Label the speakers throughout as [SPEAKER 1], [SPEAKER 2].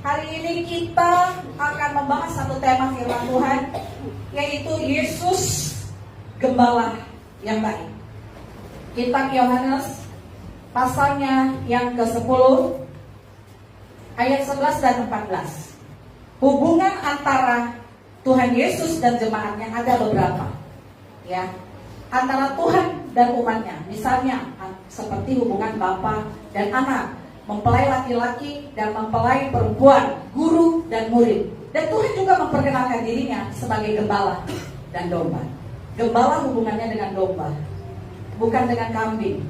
[SPEAKER 1] Hari ini kita akan membahas satu tema firman Tuhan, yaitu Yesus Gembala yang baik. Kitab Yohanes pasalnya yang ke-10 ayat 11 dan 14. Hubungan antara Tuhan Yesus dan jemaatnya ada beberapa, ya, antara Tuhan dan umatnya. Misalnya seperti hubungan bapa dan anak, mempelai laki-laki dan mempelai perempuan, guru dan murid. Dan Tuhan juga memperkenalkan dirinya sebagai gembala dan domba. Gembala hubungannya dengan domba, bukan dengan kambing,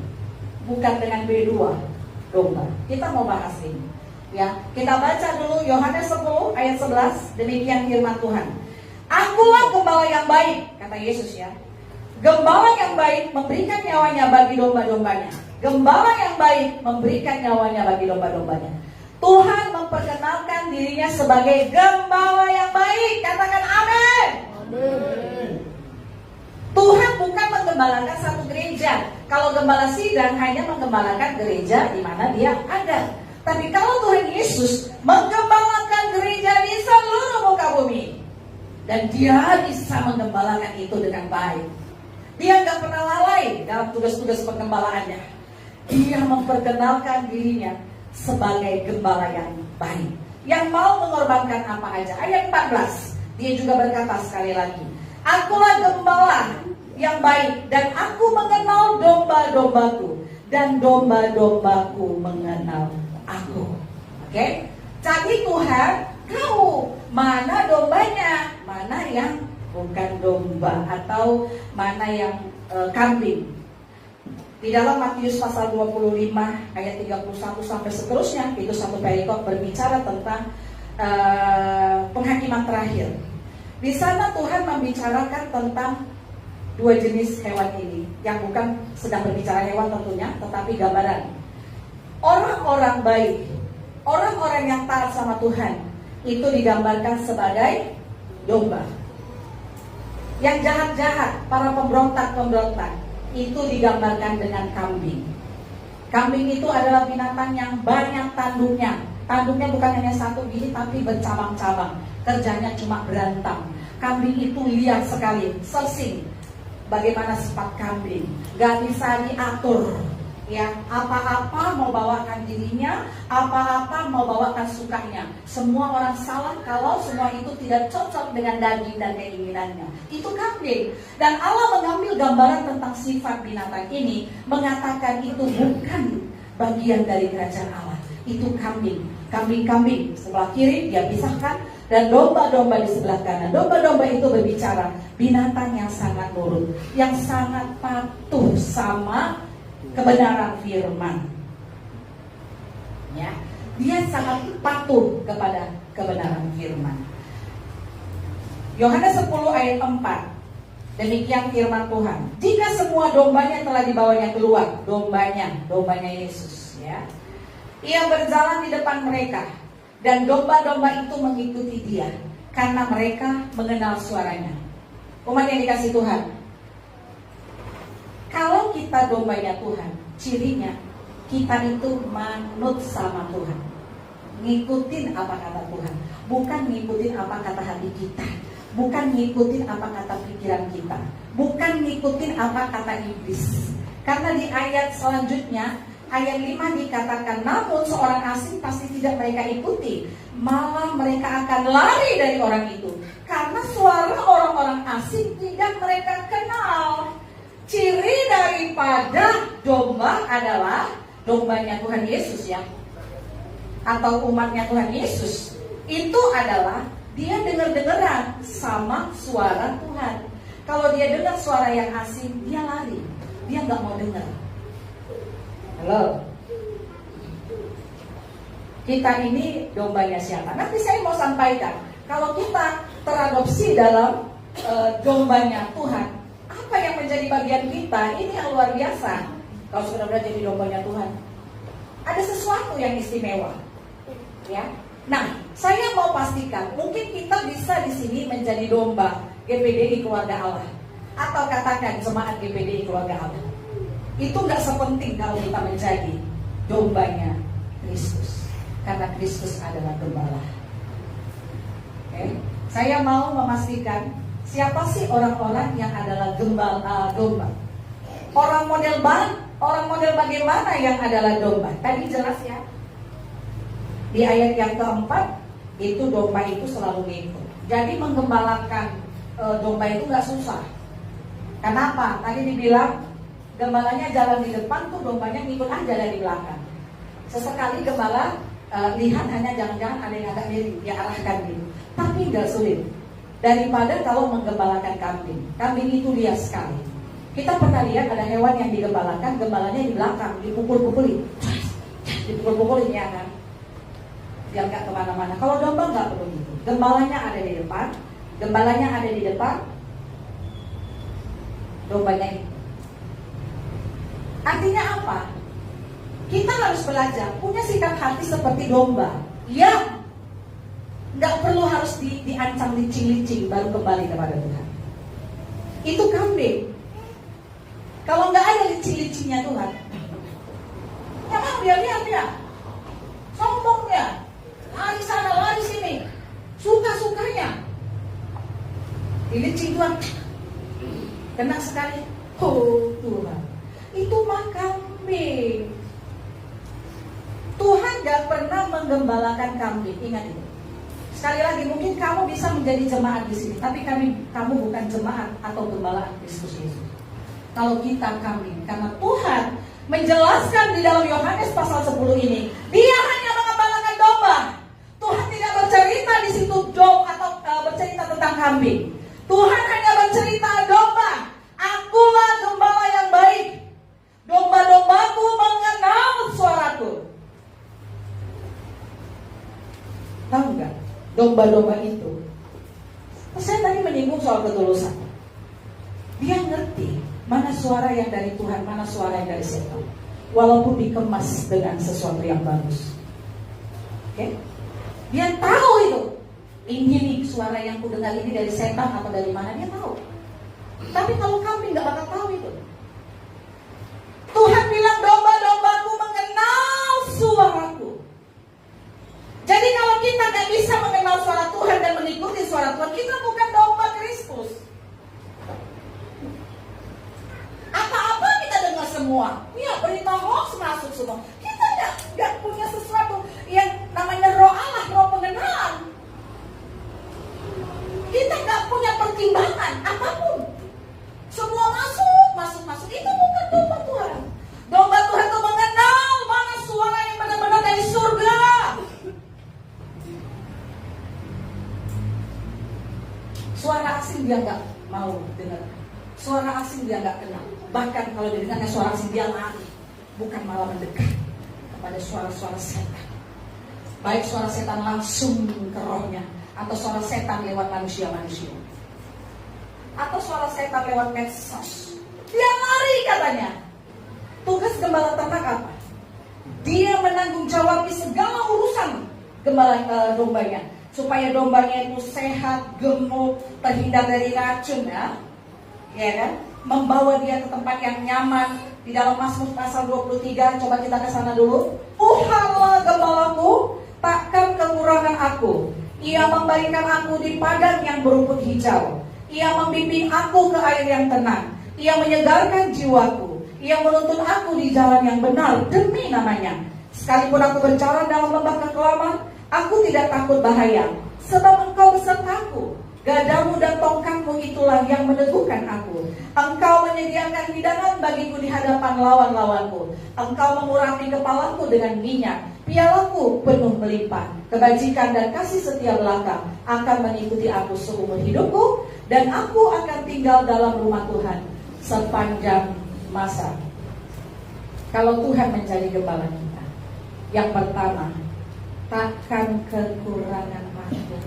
[SPEAKER 1] bukan dengan B2, domba. Kita mau bahas ini, ya. Kita baca dulu Yohanes 10 ayat 11. Demikian firman Tuhan. Akulah gembala yang baik, kata Yesus, ya. Gembala yang baik memberikan nyawanya bagi domba-dombanya. Gembala yang baik memberikan nyawanya bagi domba-dombanya. Tuhan memperkenalkan dirinya sebagai gembala yang baik. Katakan amin.
[SPEAKER 2] Amin.
[SPEAKER 1] Tuhan bukan menggembalakan satu gereja. Kalau gembala sidang hanya menggembalakan gereja di mana dia ada. Tapi kalau Tuhan Yesus menggembalakan gereja di seluruh muka bumi, dan dia bisa menggembalakan itu dengan baik. Dia gak pernah lalai dalam tugas-tugas penggembalaannya. Dia memperkenalkan dirinya sebagai gembala yang baik, yang mau mengorbankan apa aja. Ayat 14, dia juga berkata sekali lagi, akulah gembala yang baik, dan aku mengenal domba-dombaku, dan domba-dombaku mengenal aku. Oke? Jadi Tuhan tahu mana dombanya, mana yang bukan domba, atau mana yang kambing. Di dalam Matius pasal 25 ayat 31 sampai seterusnya, itu satu perikop berbicara tentang penghakiman terakhir. Di sana Tuhan membicarakan tentang dua jenis hewan ini, yang bukan sedang berbicara hewan tentunya, tetapi gambaran. Orang-orang baik, orang-orang yang taat sama Tuhan, itu digambarkan sebagai domba. Yang jahat-jahat, para pemberontak-pemberontak, itu digambarkan dengan kambing. Kambing itu adalah binatang yang banyak tanduknya. Tanduknya bukan hanya satu biji, tapi bercabang-cabang. Kerjanya cuma berantem. Kambing itu liar sekali, sesing. Bagaimana sifat kambing, gak bisa diatur, ya. Apa-apa mau bawakan dirinya, apa-apa mau bawakan sukanya. Semua orang salah kalau semua itu tidak cocok dengan daging dan keinginannya. Itu kambing. Dan Allah mengambil gambaran tentang sifat binatang ini, mengatakan itu bukan bagian dari kerajaan Allah. Itu kambing. Kambing-kambing sebelah kiri dia pisahkan, dan domba-domba di sebelah kanan. Domba-domba itu berbicara binatang yang sangat nurut, yang sangat patuh sama kebenaran firman, ya. Dia sangat patuh kepada kebenaran firman. Yohanes 10 ayat 4. Demikian firman Tuhan. Jika semua dombanya telah dibawanya keluar, dombanya Yesus, ya. Ia berjalan di depan mereka, dan domba-domba itu mengikuti dia, karena mereka mengenal suaranya. Umat yang dikasih Tuhan, kalau kita dombanya Tuhan, cirinya kita itu manut sama Tuhan, ngikutin apa kata Tuhan, bukan ngikutin apa kata hati kita, bukan ngikutin apa kata pikiran kita, bukan ngikutin apa kata iblis. Karena di ayat selanjutnya, ayat 5 dikatakan, namun seorang asing pasti tidak mereka ikuti, malah mereka akan lari dari orang itu, karena suara orang-orang asing tidak mereka kenal. Ciri daripada domba adalah dombanya Tuhan Yesus, ya, atau umatnya Tuhan Yesus. Itu adalah dia dengar-dengaran sama suara Tuhan. Kalau dia dengar suara yang asing, dia lari, dia nggak mau dengar. Halo, kita ini dombanya siapa? Nanti saya mau sampaikan, kalau kita teradopsi dalam dombanya Tuhan, apa yang menjadi bagian kita? Ini yang luar biasa. Kalau sudah jadi dombanya Tuhan, ada sesuatu yang istimewa, ya. Nah, saya mau pastikan, mungkin kita bisa di sini menjadi domba GPDI Keluarga Allah, atau katakan jemaat GPDI Keluarga Allah. Itu nggak sepenting kalau kita menjadi dombanya Kristus. karena Kristus adalah gembala. Oke, saya mau memastikan siapa sih orang-orang yang adalah gembala domba. Orang model bagaimana yang adalah domba? Tadi jelas ya. Di ayat yang keempat itu domba itu selalu ngikut. Jadi menggembalakan domba itu nggak susah. Kenapa? Tadi dibilang gembalanya jalan di depan tuh dombanya ngikut aja dari belakang. Sesekali gembala lihat hanya jangan-jangan ada yang agak miring, dia arahkan gitu. Tapi nggak sulit. Daripada kalau menggembalakan kambing. Kambing itu lias sekali. Kita pernah lihat ada hewan yang digembalakan, gembalanya di belakang, dipukul-pukulin. Dipukul-pukulin ya kan? Biar nggak kemana-mana. Kalau domba nggak perlu gitu. Gembalanya ada di depan, dombanya itu. Artinya apa? Kita harus belajar punya sikap hati seperti domba. Ya, nggak perlu harus diancam licing-licing baru kembali kepada Tuhan. Itu kambing. Kalau nggak ada licing-licingnya Tuhan, jangan dia lihat ya, sombongnya, lari sana lari sini, suka-sukanya, dilicing Tuhan, kena sekali, oh Tuhan, itu mah kambing. Tuhan gak pernah menggembalakan kambing, ingat itu. Sekali lagi, mungkin kamu bisa menjadi jemaat di sini, tapi kamu bukan jemaat atau gembalaan Kristus Yesus. Kalau kita kambing, karena Tuhan menjelaskan di dalam Yohanes pasal 10 ini, Dia hanya mengembalakan domba. Tuhan tidak bercerita di situ atau bercerita tentang kambing. Tuhan hanya bercerita domba. Akulah gembala yang baik. Domba-dombaku mengenal suaraku. Tahu nggak? Domba-domba itu. Saya tadi menyinggung soal ketulusan. Dia ngerti mana suara yang dari Tuhan, mana suara yang dari setan. Walaupun dikemas dengan sesuatu yang bagus. Oke? Dia tahu itu. Ini nih suara yang ku dengar ini dari setan atau dari mana, dia tahu. Tapi kalau kambing gak bakal tahu itu. Tuhan bilang domba-dombaku mengenal suaraku. Jadi kalau kita gak bisa mengenal suara Tuhan dan mengikuti suara Tuhan, kita bukan domba Kristus. Apa-apa kita dengar semua. Ya, berita hoax masuk semua. Kita gak punya sesuatu yang namanya roh Allah, roh pengenalan. Kita gak punya pertimbangan apapun. Semua masuk. Itu bukan domba Tuhan. Domba Tuhan itu mengenal mana suara yang benar-benar dari surga. Suara asing dia gak mau dengar. Suara asing dia gak kenal. Bahkan kalau dia dengarnya suara asing dia lari. Bukan malah mendekat kepada suara-suara setan. Baik suara setan langsung ke rohnya, atau suara setan lewat manusia-manusia, atau suara setan lewat medsos. Dia lari katanya. Tugas gembala ternak apa? Dia menanggung jawabi segala urusan dombanya, supaya dombanya itu sehat, gemuk, terhindar dari racun ya kan? Membawa dia ke tempat yang nyaman. Di dalam Mazmur pasal 23, coba kita ke sana dulu. Tuhanlah gembalaku, takkan kekurangan aku. Ia memberikan aku di padang yang berumput hijau. Ia membimbing aku ke air yang tenang. Ia menyegarkan jiwaku. Ia menuntun aku di jalan yang benar demi namanya. Sekalipun aku berjalan dalam lembah kekelaman, aku tidak takut bahaya, sebab Engkau besertaku. Gadamu dan tongkatmu itulah yang meneguhkan aku. Engkau menyediakan hidangan bagiku di hadapan lawan-lawanku. Engkau mengurapi kepalaku dengan minyak. Pialaku penuh melimpah. Kebajikan dan kasih setia belaka akan mengikuti aku seumur hidupku, dan aku akan tinggal dalam rumah Tuhan sepanjang masa. Kalau Tuhan menjadi gembala kita, yang pertama, takkan kekurangan aku.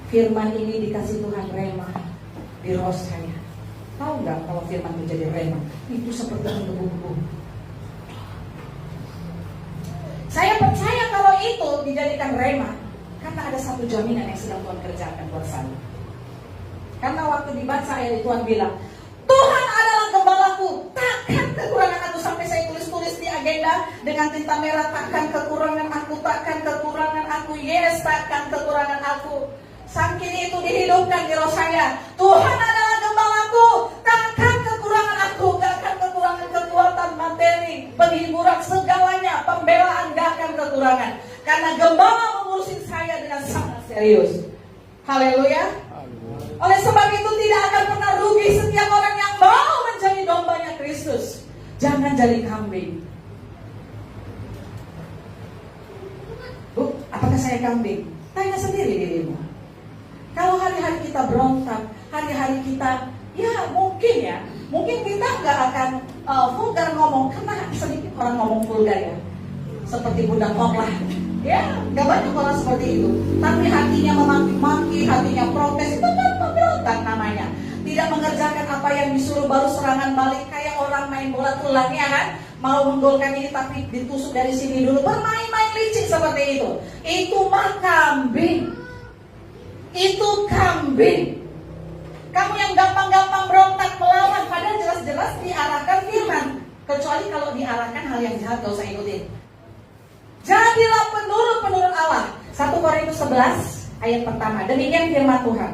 [SPEAKER 1] Firman ini dikasih Tuhan rema di roh saya. Tahu nggak kalau firman menjadi rema? Itu seperti menggebu-gebu. Saya percaya kalau itu dijadikan rema, karena ada satu jaminan yang sedang Tuhan kerjakan buat saya. Karena waktu dibaca ayat Tuhan bilang, Tuhan adalah gembalaku, takkan kekurangan aku. Sampai saya tulis-tulis di agenda dengan tinta merah, takkan kekurangan aku, yes, takkan kekurangan aku. Saking itu dihidupkan di roh saya, Tuhan adalah gembalaku, takkan kekurangan aku, gak akan kekurangan kekuatan materi, penghiburan segalanya, pembelaan gak akan kekurangan, karena gembala mengurusin saya dengan sangat serius. Haleluya. Oleh sebab itu tidak akan pernah rugi setiap orang yang mau menjadi dombanya Kristus. Jangan jadi kambing. Bu, apakah saya kambing? Tanya sendiri dirimu. Kalau hari-hari kita berontak, hari-hari kita, ya mungkin kita nggak akan vulgar ngomong, karena sedikit orang ngomong vulgar ya, seperti budak lah, ya nggak banyak orang seperti itu. Tapi hatinya memaki-maki, hatinya protes, itu kan pemberontak namanya. Tidak mengerjakan apa yang disuruh, baru serangan balik kayak orang main bola tulang ya kan? Mau menggolkan ini tapi ditusuk dari sini dulu, bermain-main licik seperti itu. Itu mah kambing. Itu kambing. Kamu yang gampang-gampang berontak melawan, padahal jelas-jelas diarahkan firman. Kecuali kalau diarahkan hal yang jahat, gak usah ikutin. Jadilah penurut Allah. 1 Korintus 11 ayat pertama. Demikian firman Tuhan.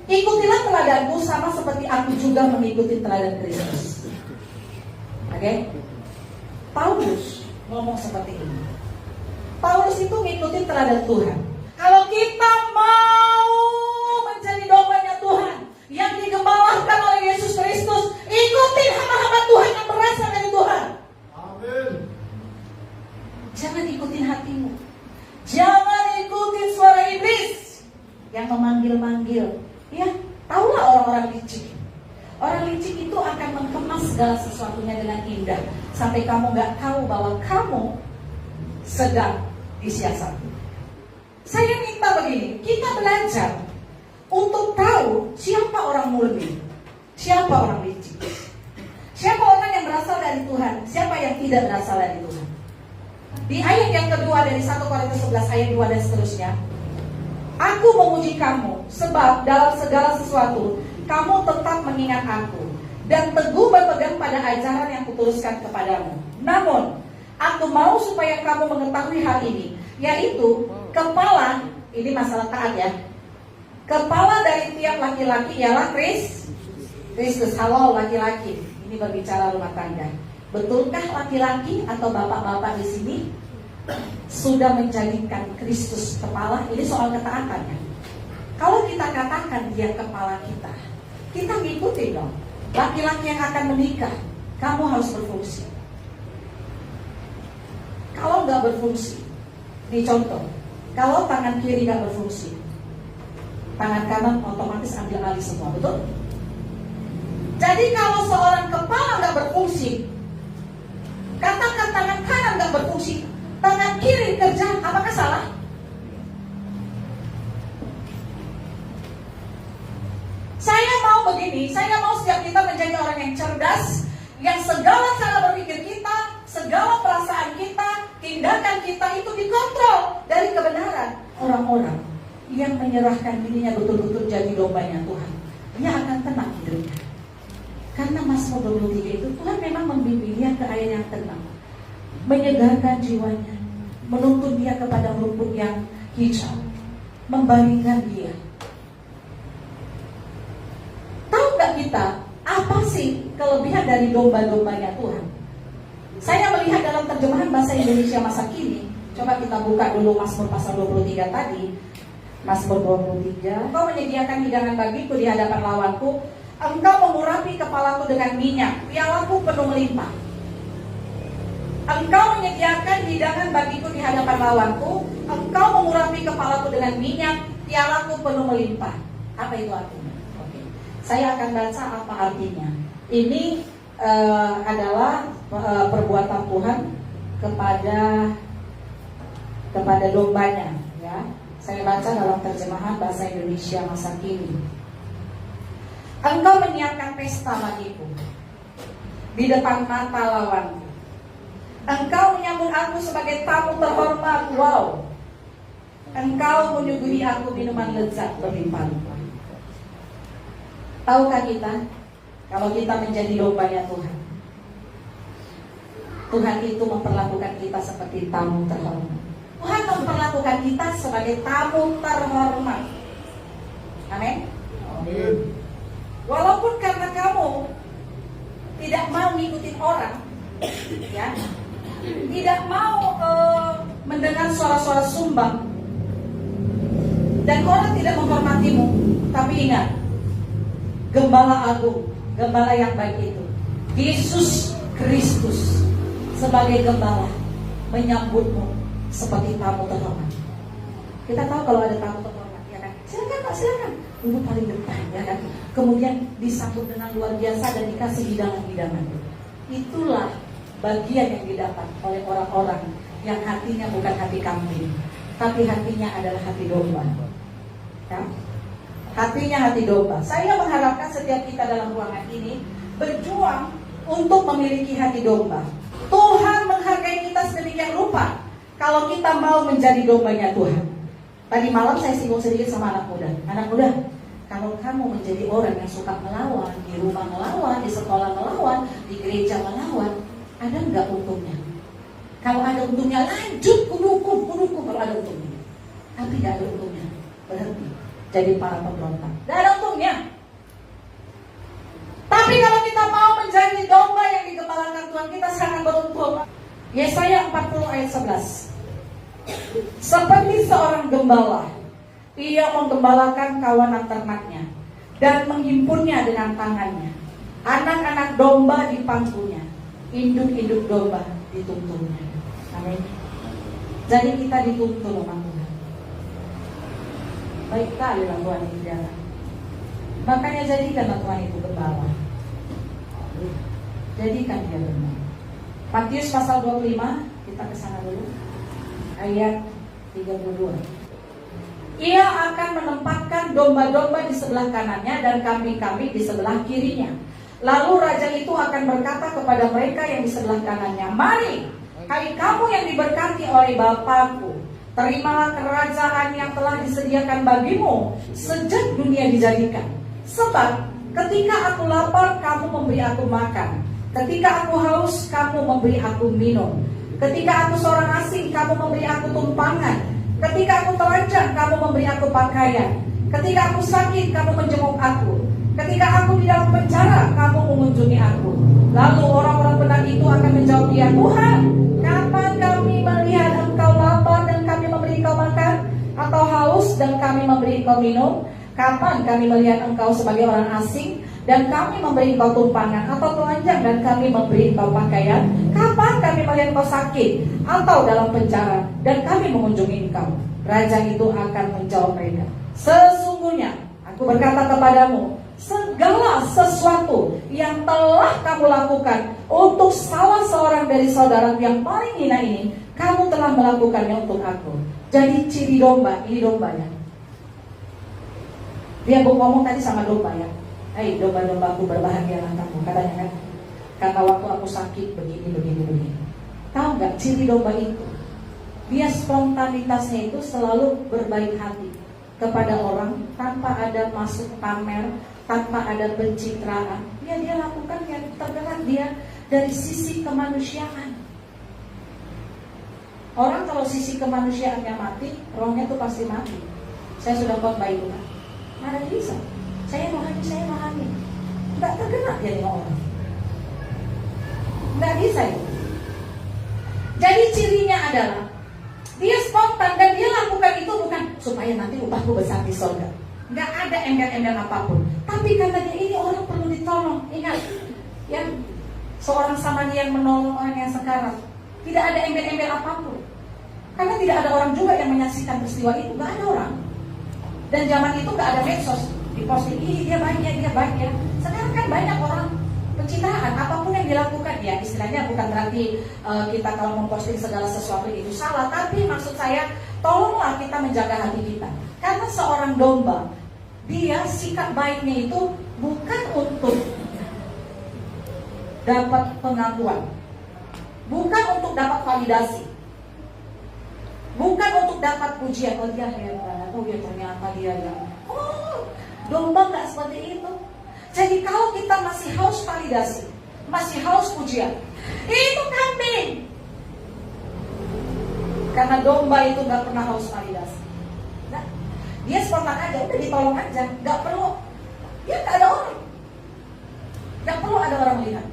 [SPEAKER 1] Ikutilah teladanku sama seperti aku juga mengikuti teladan Kristus. Oke? Paulus ngomong seperti ini. Paulus itu ngikutin teladan Tuhan. Kalau kita mau menjadi dombanya Tuhan yang digembalakan oleh Yesus Kristus, ikuti hamba-hamba Tuhan yang berasal dari Tuhan. Amin. Jangan ikutin hatimu. Jangan ikutin suara iblis yang memanggil-manggil. Ya, tahulah orang-orang licik. Orang licik itu akan mengemas segala sesuatunya dengan indah sampai kamu gak tahu bahwa kamu sedang disiasati. Saya minta begini, kita belajar untuk tahu siapa orang murni, siapa orang licik, siapa orang yang berasal dari Tuhan, siapa yang tidak berasal dari Tuhan. Di ayat yang kedua dari 1 Korintus 11 ayat 2 dan seterusnya, aku memuji kamu sebab dalam segala sesuatu kamu tetap mengingat aku dan teguh berpegang pada ajaran yang kutuliskan kepadamu. Namun aku mau supaya kamu mengetahui hal ini, yaitu kepala, ini masalah taat ya. Kepala dari tiap laki-laki ialah Kristus. Halo laki-laki, ini berbicara rumah tangga. Betulkah laki-laki atau bapak-bapak di sini sudah menjadikan Kristus kepala? Ini soal ketaatannya. Kalau kita katakan dia kepala kita ngikutin dong. Laki-laki yang akan menikah, kamu harus berfungsi. Kalau nggak berfungsi, ini contoh. Kalau tangan kiri nggak berfungsi, tangan kanan otomatis ambil alih semua, betul? Jadi kalau seorang kepala nggak berfungsi, katakan tangan kanan nggak berfungsi, tangan kiri kerja, apakah salah? Saya mau begini, saya mau setiap kita menjadi orang yang cerdas, yang segala cara berpikir kita, segala perasaan kita, tindakan kita itu dikontrol dari kebenaran. Orang-orang yang menyerahkan dirinya betul-betul jadi dombanya Tuhan, dia akan tenang hidupnya. Karena Mazmur 23 itu Tuhan memang membimbing dia ke air yang tenang, menyegarkan jiwanya, menuntun dia kepada rumput yang hijau, membaringkan dia. Tahu gak kita apa sih kelebihan dari domba-dombanya Tuhan? Saya melihat dalam terjemahan bahasa Indonesia masa kini. Coba kita buka dulu Mazmur pasal 23 tadi. Mazmur 23. Engkau menyediakan hidangan bagiku di hadapan lawanku. Engkau mengurapi kepalaku dengan minyak, pialaku penuh melimpah. Engkau menyediakan hidangan bagiku di hadapan lawanku. Engkau mengurapi kepalaku dengan minyak, pialaku penuh melimpah. Apa itu artinya? Oke. Saya akan baca apa artinya. Ini adalah perbuatan Tuhan kepada dombanya, ya. Saya baca dalam terjemahan bahasa Indonesia masa kini. Engkau menyiapkan pesta bagiku di depan mata lawanku. Engkau menyambut aku sebagai tamu terhormat. Wow. Engkau menyuguhi aku minuman lezat berlimpah-limpah. Tahukah kita, kalau kita menjadi dombanya Tuhan, Tuhan itu memperlakukan kita seperti tamu terhormat. Tuhan memperlakukan kita sebagai tamu terhormat. Amin. Walaupun karena kamu tidak mau ngikutin orang, ya, tidak mau mendengar suara-suara sumbang, dan orang tidak menghormatimu, tapi ingat, Gembala Agung, Gembala yang baik itu, Yesus Kristus sebagai Gembala menyambutmu seperti tamu terhormat. Kita tahu kalau ada tamu terhormat, ya kan? Silakan Pak, silakan. Duduk paling depan, ya kan? Kemudian disambut dengan luar biasa dan dikasih hidangan-hidangan. Itulah bagian yang didapat oleh orang-orang yang hatinya bukan hati kambing, tapi hatinya adalah hati domba. Ya? Hatinya hati domba. Saya mengharapkan setiap kita dalam ruangan ini berjuang untuk memiliki hati domba. Tuhan menghargai kita sedemikian rupa kalau kita mau menjadi dombanya Tuhan. Tadi malam saya singgung sedikit sama anak muda. Anak muda, kalau kamu menjadi orang yang suka melawan, di rumah melawan, di sekolah melawan, di gereja melawan, ada nggak untungnya? Kalau ada untungnya, lanjut kudukung kalau ada untungnya. Tapi nggak ada untungnya, berhenti jadi para pemberontak. Nggak ada untungnya. Tapi kalau kita mau menjadi domba yang digembalakan Tuhan, kita sangat beruntung. Yesaya 40 ayat 11. Seperti seorang gembala, ia menggembalakan kawanan ternaknya dan menghimpunnya dengan tangannya. Anak-anak domba dipangkunya, induk-induk domba dituntunnya. Amin. Jadi kita dituntun sama Tuhan. Baik kali lah Tuhan di dalam. Makanya jadikanlah Tuhan itu gembala. Jadikan dia benar. Matius pasal 25, kita ke sana dulu. Ayat 32. Ia akan menempatkan domba-domba di sebelah kanannya dan kambing-kambing di sebelah kirinya. Lalu raja itu akan berkata kepada mereka yang di sebelah kanannya, mari, hai kamu yang diberkati oleh Bapakku, terimalah kerajaan yang telah disediakan bagimu sejak dunia dijadikan. Sebab ketika aku lapar, kamu memberi aku makan. Ketika aku haus, kamu memberi aku minum. Ketika aku seorang asing, kamu memberi aku tumpangan. Ketika aku telanjang, kamu memberi aku pakaian. Ketika aku sakit, kamu menjenguk aku. Ketika aku di dalam penjara, kamu mengunjungi aku. Lalu orang-orang benar itu akan menjawab dia, Tuhan, kapan kami melihat engkau lapar dan kami memberi engkau makan? Atau haus dan kami memberi engkau minum? Kapan kami melihat engkau sebagai orang asing dan kami memberi engkau tumpangan, atau telanjang dan kami memberi engkau pakaian? Kapan kami melihat engkau sakit atau dalam penjara dan kami mengunjungi engkau? Raja itu akan menjawab mereka, sesungguhnya aku berkata kepadamu, segala sesuatu yang telah kamu lakukan untuk salah seorang dari saudara yang paling hina ini, kamu telah melakukannya untuk aku. Jadi ciri domba, ini domba ya. Dia ngomong tadi sama domba ya, hei domba-dombaku berbahagialah kamu, katanya kan. Kata waktu aku sakit begini. Tahu nggak ciri domba itu? Dia spontanitasnya itu selalu berbaik hati kepada orang tanpa ada masuk pamer, tanpa ada pencitraan. Dia lakukan yang tergerak dia dari sisi kemanusiaan. Orang kalau sisi kemanusiaannya mati, rohnya tuh pasti mati. Saya sudah khotbah itu kan. Mana bisa? Saya memahami. Nggak tergerak dia dengan orang. Nggak bisa itu. Jadi cirinya adalah dia spontan dan dia lakukan itu bukan supaya nanti upahku besar di surga. Nggak ada embel-embel apapun. Tapi karena dia ini orang perlu ditolong. Ingat, ya, seorang Samaria yang menolong orang yang sekarang. Tidak ada embel-embel apapun. Karena tidak ada orang juga yang menyaksikan peristiwa itu. Nggak ada orang. Dan zaman itu nggak ada medsos. Diposting, dia baik ya. Sekarang kan banyak orang pencitraan, apapun yang dilakukan ya, istilahnya bukan berarti kita kalau memposting segala sesuatu itu salah, tapi maksud saya tolonglah kita menjaga hati kita. Karena seorang domba, dia sikap baiknya itu bukan untuk dapat pengakuan, bukan untuk dapat validasi, bukan untuk dapat pujian. Oh dia hebat, oh dia ternyata dia yang domba nggak seperti itu. Jadi kalau kita masih haus validasi, masih haus pujian. Itu kambing. Karena domba itu gak pernah haus validasi. Nah, dia spontan aja, udah ditolong aja, gak perlu. Dia gak ada orang, gak perlu ada orang melihat.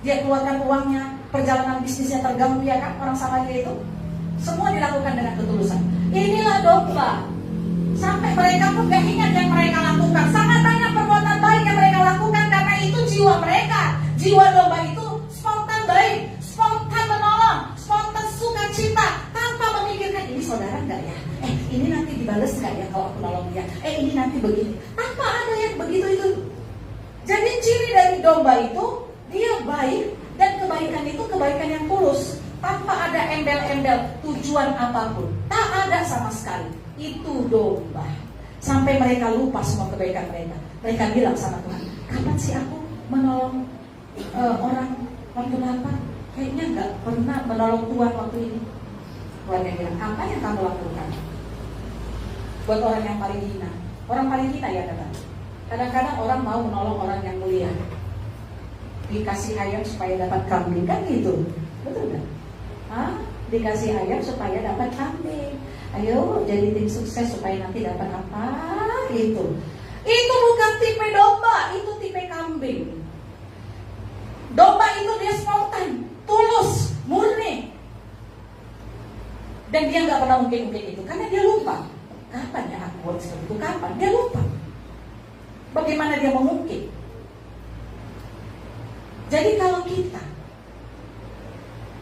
[SPEAKER 1] Dia keluarkan uangnya, perjalanan bisnisnya terganggu, ya kan, orang Samaria itu. Semua dilakukan dengan ketulusan. Inilah domba. Sampai mereka pun gak ingat yang mereka lakukan. Sangat banyak perbuatan baik yang mereka lakukan, karena itu jiwa mereka. Jiwa domba itu spontan baik, spontan menolong, spontan sukacita, tanpa memikirkan ini saudara gak ya? Ini nanti dibales gak ya kalau aku nolong dia? Ini nanti begini. Tanpa ada yang begitu itu. Jadi ciri dari domba itu, dia baik, dan kebaikan itu kebaikan yang tulus, tanpa ada embel-embel tujuan apapun. Tak ada sama sekali. Itu domba. Sampai mereka lupa semua kebaikan mereka. Mereka bilang sama Tuhan, kapan sih aku menolong orang waktu lapar? Kayaknya gak pernah menolong Tuhan waktu ini. Tuhan yang bilang, apa yang kamu lakukan? Buat orang yang paling hina. Orang paling hina ya kata. Kadang-kadang orang mau menolong orang yang mulia. Dikasih ayam supaya dapat kambing, kan gitu. Betul kan? Dikasih ayam supaya dapat kambing. Ayo jadi tim sukses supaya nanti dapat apa itu. Itu bukan tipe domba, itu tipe kambing. Domba itu dia spontan, tulus, murni. Dan dia nggak pernah mungkin itu, karena dia lupa. Kapan ya aku buat seperti itu? Kapan? Dia lupa. Bagaimana dia mengungkit? Jadi kalau kita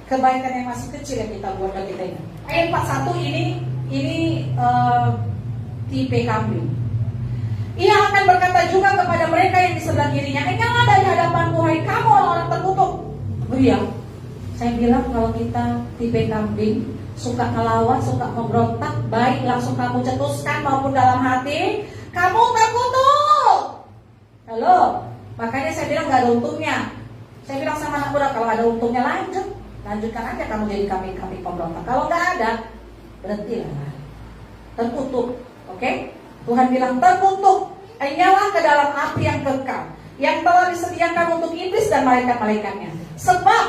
[SPEAKER 1] kebaikan yang masih kecil yang kita buat bagi kita ini. Ayat 41 ini tipe kambing. Ia akan berkata juga kepada mereka yang di sebelah kirinya, janganlah dari hadapanku, hai kamu orang-orang terkutuk. Iya, saya bilang kalau kita tipe kambing, suka ngelawan, suka memberontak, baik langsung kamu cetuskan maupun dalam hati, kamu terkutuk. Halo, makanya saya bilang gak ada untungnya. Saya bilang sama anak muda, kalau ada untungnya lanjutkan aja kamu jadi kambing pemberontak. Kalau nggak ada, berhentilah. Terkutuk, oke? Tuhan bilang terkutuk, nyala ke dalam api yang kekal, yang telah disediakan untuk iblis dan malaikat-malaikatnya. Sebab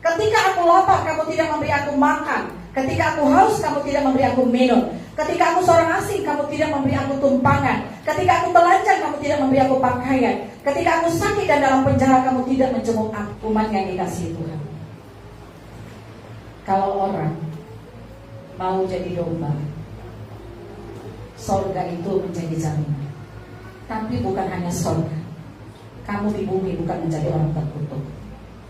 [SPEAKER 1] ketika aku lapar, kamu tidak memberi aku makan. Ketika aku haus, kamu tidak memberi aku minum. Ketika aku seorang asing, kamu tidak memberi aku tumpangan. Ketika aku telanjang, kamu tidak memberi aku pakaian. Ketika aku sakit dan dalam penjara, kamu tidak menjenguk aku. Umat yang dikasihi Tuhan. Kalau orang mau jadi domba, sorga itu menjadi jaminan. Tapi bukan hanya sorga. Kamu di bumi bukan menjadi orang terkutuk,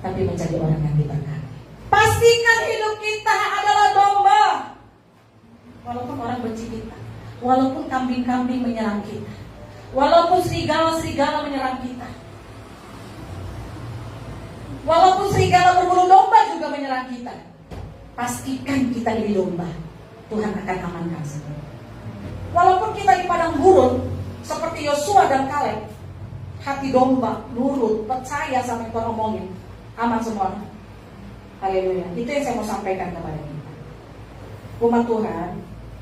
[SPEAKER 1] tapi menjadi orang yang diberkati. Pastikan hidup kita adalah domba. Walaupun orang benci kita, walaupun kambing-kambing menyerang kita, walaupun serigala-serigala menyerang kita, walaupun serigala berbulu domba juga menyerang kita, pastikan kita ini domba. Tuhan akan amankan semua. Walaupun kita di padang gurun seperti Yosua dan Kaleb, hati domba, nurut, percaya sama yang Tuhan omongin, aman semua. Haleluya. Itu yang saya mau sampaikan kepada kita. Umat Tuhan,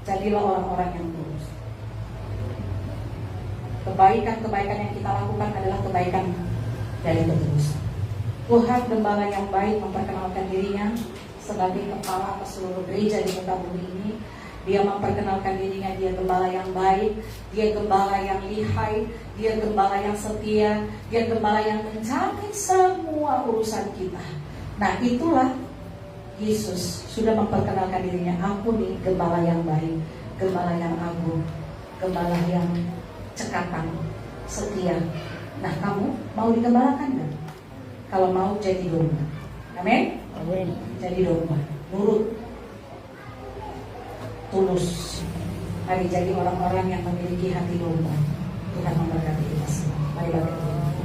[SPEAKER 1] jadilah orang-orang yang tulus. Kebaikan-kebaikan yang kita lakukan adalah kebaikan dari ketulusan. Tuhan gembala yang baik memperkenalkan dirinya sebagai kepala atas seluruh gereja di muka bumi ini. Dia memperkenalkan dirinya, dia gembala yang baik, dia gembala yang lihai, dia gembala yang setia, dia gembala yang menjamin semua urusan kita. Nah itulah Yesus sudah memperkenalkan dirinya. Aku nih gembala yang baik, gembala yang agung, gembala yang cekatan, setia. Nah kamu mau digembalakan gak? Kalau mau jadi domba. Amin? Amin. Jadi domba, nurut, tulus. Mari jadi orang-orang yang memiliki hati domba. Tuhan memberkati kita semua. Mari berdoa.